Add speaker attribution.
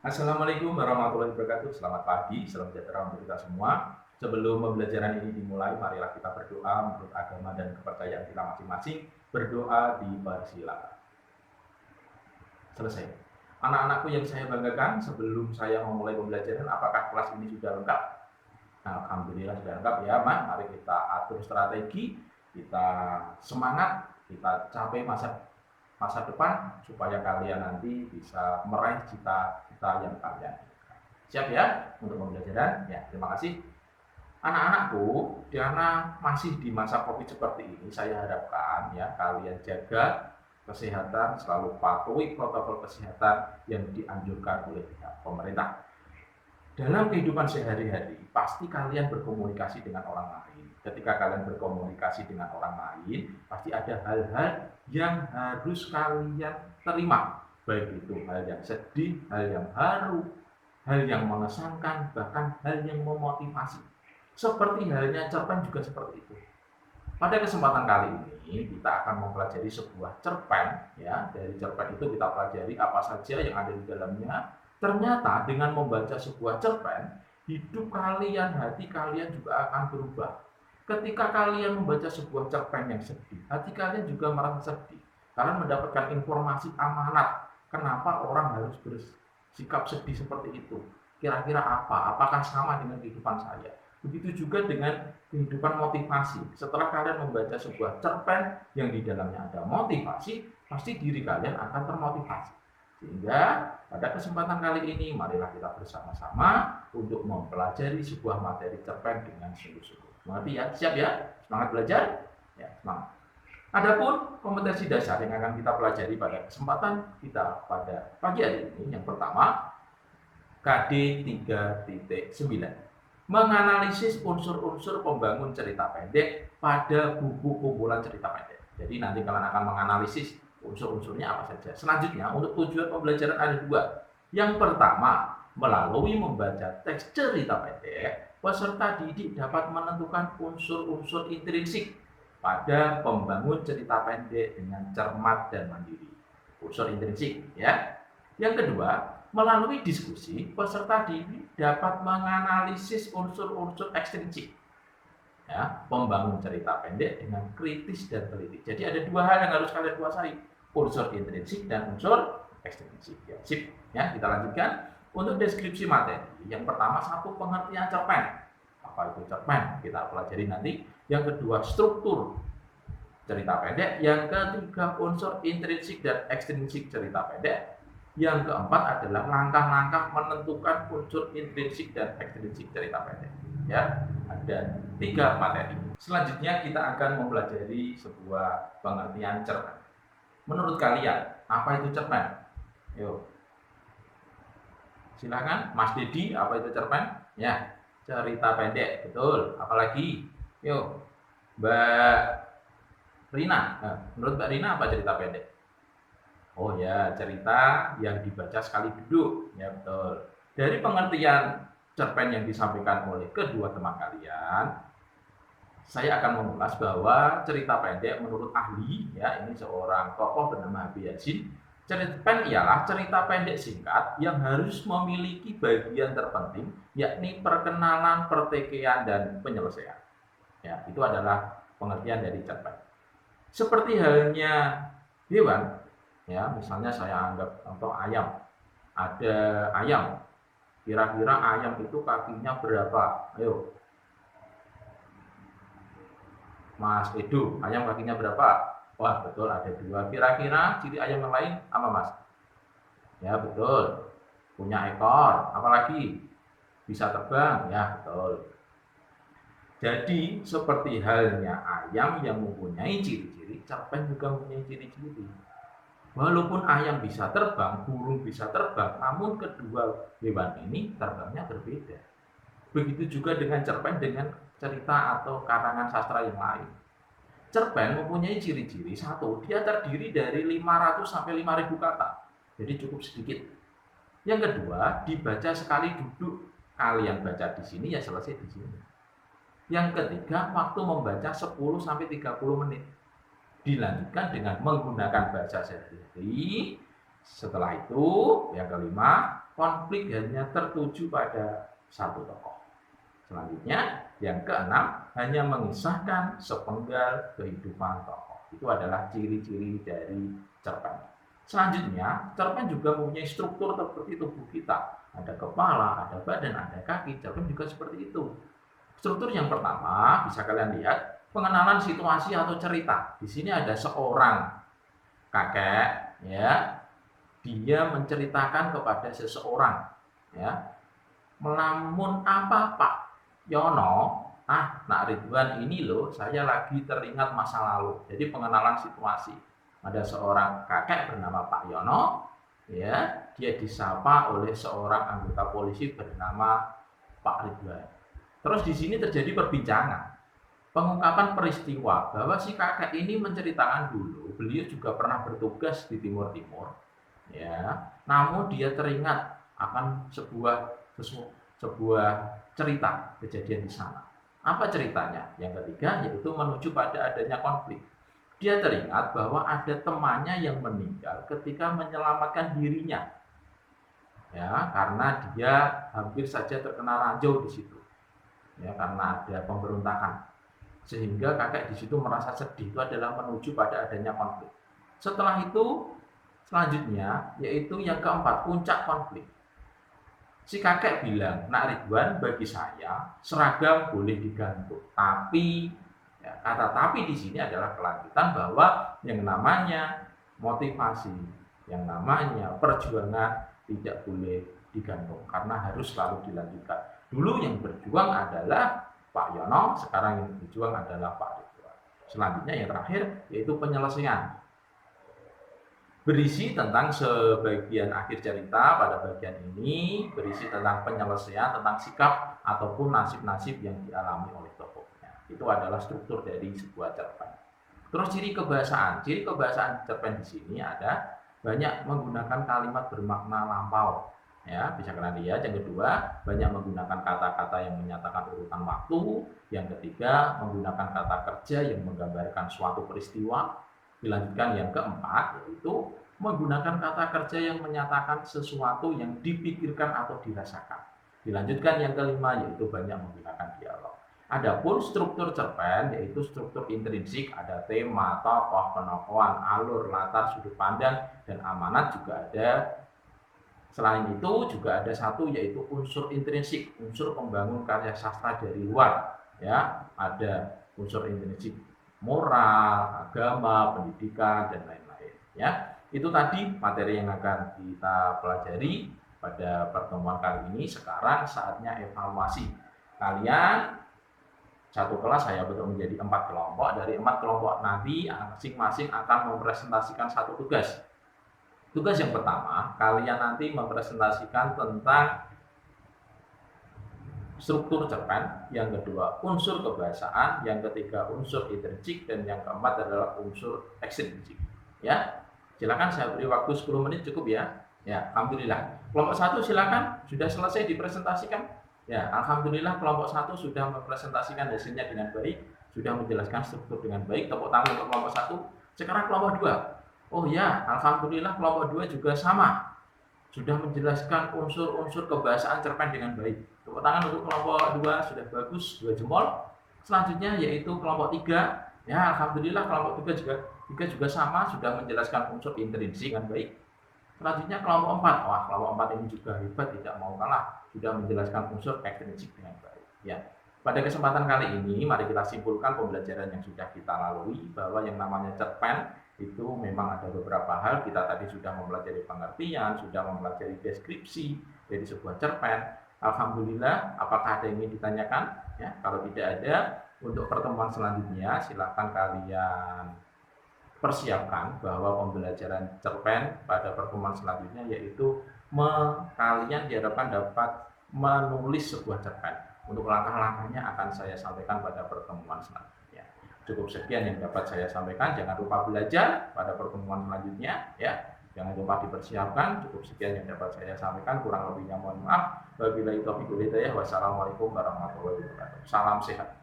Speaker 1: Assalamualaikum warahmatullahi wabarakatuh. Selamat pagi, salam sejahtera untuk kita semua. Sebelum pembelajaran ini dimulai, marilah kita berdoa menurut agama dan kepercayaan kita masing-masing. Berdoa dipersilakan. Selesai. Anak-anakku yang saya banggakan, sebelum saya memulai pembelajaran, apakah kelas ini sudah lengkap? Alhamdulillah sudah lengkap ya, Ma. Mari kita atur strategi, kita semangat, kita capai masa depan supaya kalian nanti bisa meraih cita-cita yang kalian inginkan. Siap ya untuk pembelajaran? Ya, terima kasih. Anak-anakku, karena masih di masa Covid seperti ini, saya harapkan ya kalian jaga kesehatan, selalu patuhi protokol kesehatan yang dianjurkan oleh pemerintah. Dalam kehidupan sehari-hari, pasti kalian berkomunikasi dengan orang lain. Ketika kalian berkomunikasi dengan orang lain, pasti ada hal-hal yang harus kalian terima. Baik itu hal yang sedih, hal yang haru, hal yang mengesankan, bahkan hal yang memotivasi. Seperti halnya cerpen juga seperti itu. Pada kesempatan kali ini, kita akan mempelajari sebuah cerpen. Ya, dari cerpen itu kita pelajari apa saja yang ada di dalamnya. Ternyata dengan membaca sebuah cerpen, hidup kalian, hati kalian juga akan berubah. Ketika kalian membaca sebuah cerpen yang sedih, hati kalian juga merasa sedih. Kalian mendapatkan informasi amanat. Kenapa orang harus bersikap sedih seperti itu? Kira-kira apa? Apakah sama dengan kehidupan saya? Begitu juga dengan kehidupan motivasi. Setelah kalian membaca sebuah cerpen yang di dalamnya ada motivasi, pasti diri kalian akan termotivasi. Sehingga pada kesempatan kali ini, marilah kita bersama-sama untuk mempelajari sebuah materi cerpen dengan sungguh-sungguh. Mengerti ya? Siap ya? Semangat belajar? Ya, semangat. Adapun kompetensi dasar yang akan kita pelajari pada kesempatan kita pada pagi hari ini, yang pertama, KD 3.9. Menganalisis unsur-unsur pembangun cerita pendek pada buku kumpulan cerita pendek. Jadi nanti kalian akan menganalisis unsur-unsurnya apa saja. Selanjutnya, untuk tujuan pembelajaran ada dua. Yang pertama, melalui membaca teks cerita pendek, peserta didik dapat menentukan unsur-unsur intrinsik pada pembangun cerita pendek dengan cermat dan mandiri. Unsur intrinsik ya. Yang kedua, melalui diskusi, peserta didik dapat menganalisis unsur-unsur ekstrinsik. Ya, membangun cerita pendek dengan kritis dan teliti. Jadi ada dua hal yang harus kalian kuasai, unsur intrinsik dan unsur ekstrinsik. Ya, sip. Ya, kita lanjutkan. Untuk deskripsi materi, yang pertama satu pengertian cerpen. Apa itu cerpen? Kita pelajari nanti. Yang kedua struktur cerita pendek. Yang ketiga unsur intrinsik dan ekstrinsik cerita pendek. Yang keempat adalah langkah-langkah menentukan unsur intrinsik dan ekstrinsik cerita pendek. Ya, ada 3 materi. Selanjutnya kita akan mempelajari sebuah pengertian cerpen. Menurut kalian, apa itu cerpen? Yuk, silakan, Mas Dedi, apa itu cerpen? Ya, cerita pendek, betul. Apalagi? Yuk, Mbak Rina. Nah, menurut Mbak Rina apa cerita pendek? Oh ya, cerita yang dibaca sekali duduk. Ya betul. Dari pengertian cerpen yang disampaikan oleh kedua teman kalian, saya akan mengulas bahwa cerita pendek menurut ahli, ya ini seorang tokoh bernama Habib Yasin. Cerpen ialah cerita pendek singkat yang harus memiliki bagian terpenting, yakni perkenalan, pertikaian, dan penyelesaian. Ya, itu adalah pengertian dari cerpen. Seperti halnya hewan, ya misalnya saya anggap contoh ayam. Ada ayam, kira-kira ayam itu kakinya berapa? Ayo, Mas Edo, ayam kakinya berapa? Wah betul, ada 2. Kira-kira ciri ayam yang lain apa, Mas? Ya betul, punya ekor. Apalagi? Bisa terbang. Ya betul. Jadi seperti halnya ayam yang mempunyai ciri-ciri, cerpen juga mempunyai ciri-ciri. Walaupun ayam bisa terbang, burung bisa terbang, namun kedua hewan ini terbangnya berbeda. Begitu juga dengan cerpen dengan cerita atau karangan sastra yang lain. Cerpen mempunyai ciri-ciri. Satu, dia terdiri dari 500 sampai 5.000 kata. Jadi cukup sedikit. Yang kedua, dibaca sekali duduk. Kalian baca di sini ya selesai di sini. Yang ketiga, waktu membaca 10 sampai 30 menit. Dilanjutkan dengan menggunakan bahasa sehari-hari. Setelah itu, yang kelima, konflik hanya tertuju pada satu tokoh. Selanjutnya, yang keenam, hanya mengisahkan sepenggal kehidupan tokoh. Itu adalah ciri-ciri dari cerpen. Selanjutnya, cerpen juga mempunyai struktur seperti tubuh kita. Ada kepala, ada badan, ada kaki. Cerpen juga seperti itu. Struktur yang pertama, bisa kalian lihat, pengenalan situasi atau cerita. Di sini ada seorang kakek, ya, dia menceritakan kepada seseorang, ya, melamun apa Pak Yono, Nak Ridwan ini loh, saya lagi teringat masa lalu. Jadi pengenalan situasi. Ada seorang kakek bernama Pak Yono, ya, dia disapa oleh seorang anggota polisi bernama Pak Ridwan. Terus di sini terjadi perbincangan, pengungkapan peristiwa bahwa si kakek ini menceritakan dulu beliau juga pernah bertugas di Timur-Timur, ya. Namun dia teringat akan sebuah cerita kejadian di sana. Apa ceritanya? Yang ketiga yaitu menuju pada adanya konflik. Dia teringat bahwa ada temannya yang meninggal ketika menyelamatkan dirinya, ya, karena dia hampir saja terkena ranjau di situ, ya, karena ada pemberontakan, sehingga kakek di situ merasa sedih. Itu adalah menuju pada adanya konflik. Setelah itu selanjutnya yaitu yang keempat, puncak konflik. Si kakek bilang, Nak Ridwan, bagi saya seragam boleh digantung, tapi, ya, kata tapi di sini adalah kelanjutan bahwa yang namanya motivasi, yang namanya perjuangan tidak boleh digantung karena harus selalu dilanjutkan. Dulu yang berjuang adalah Pak Yono, sekarang yang berjuang adalah Pak Ridwan. Selanjutnya yang terakhir yaitu penyelesaian. Berisi tentang sebagian akhir cerita pada bagian ini, berisi tentang penyelesaian, tentang sikap ataupun nasib-nasib yang dialami oleh tokohnya. Itu adalah struktur dari sebuah cerpen. Terus ciri kebahasaan cerpen di sini ada banyak menggunakan kalimat bermakna lampau, ya, bisa kalian lihat. Yang kedua, banyak menggunakan kata-kata yang menyatakan urutan waktu. Yang ketiga, menggunakan kata kerja yang menggambarkan suatu peristiwa. Dilanjutkan yang keempat, yaitu menggunakan kata kerja yang menyatakan sesuatu yang dipikirkan atau dirasakan. Dilanjutkan yang kelima, yaitu banyak menggunakan dialog. Adapun struktur cerpen yaitu struktur intrinsik, ada tema, tokoh, penokohan, alur, latar, sudut pandang, dan amanat juga ada. Selain itu juga ada satu yaitu unsur intrinsik, unsur pembangun karya sastra dari luar, ya. Ada unsur intrinsik moral, agama, pendidikan, dan lain-lain, ya. Itu tadi materi yang akan kita pelajari pada pertemuan kali ini. Sekarang saatnya evaluasi. Kalian satu kelas saya bentuk menjadi 4 kelompok. Dari 4 kelompok nanti masing-masing akan mempresentasikan satu tugas. Tugas yang pertama, kalian nanti mempresentasikan tentang struktur cerpen, yang kedua unsur kebahasaan, yang ketiga unsur intrinsik, dan yang keempat adalah unsur ekstrinsik. Ya, silakan saya beri waktu 10 menit cukup ya. Ya, alhamdulillah. Kelompok 1 silakan, sudah selesai dipresentasikan. Ya, alhamdulillah kelompok 1 sudah mempresentasikan hasilnya dengan baik, sudah menjelaskan struktur dengan baik. Tepuk tangan untuk kelompok 1. Sekarang kelompok 2. Oh ya, alhamdulillah kelompok 2 juga sama, sudah menjelaskan unsur-unsur kebahasaan cerpen dengan baik. Tepuk tangan untuk kelompok 2, sudah bagus, 2 jempol. Selanjutnya yaitu kelompok 3. Ya, alhamdulillah kelompok 3 juga sama, sudah menjelaskan unsur intrinsik dengan baik. Selanjutnya kelompok 4. Wah, kelompok 4 ini juga hebat, tidak mau kalah, sudah menjelaskan unsur ekstrinsik dengan baik. Ya. Pada kesempatan kali ini, mari kita simpulkan pembelajaran yang sudah kita lalui, bahwa yang namanya cerpen itu memang ada beberapa hal. Kita tadi sudah mempelajari pengertian, sudah mempelajari deskripsi dari sebuah cerpen. Alhamdulillah, apakah ada yang ingin ditanyakan? Ya, kalau tidak ada, untuk pertemuan selanjutnya silakan kalian persiapkan bahwa pembelajaran cerpen pada pertemuan selanjutnya yaitu kalian diharapkan dapat menulis sebuah cerpen. Untuk langkah-langkahnya akan saya sampaikan pada pertemuan selanjutnya. Cukup sekian yang dapat saya sampaikan. Jangan lupa belajar pada pertemuan selanjutnya, ya. Jangan lupa dipersiapkan. Cukup sekian yang dapat saya sampaikan. Kurang lebihnya mohon maaf. Wabillahi taufiq wal hidayah. Wassalamualaikum warahmatullahi wabarakatuh. Salam sehat.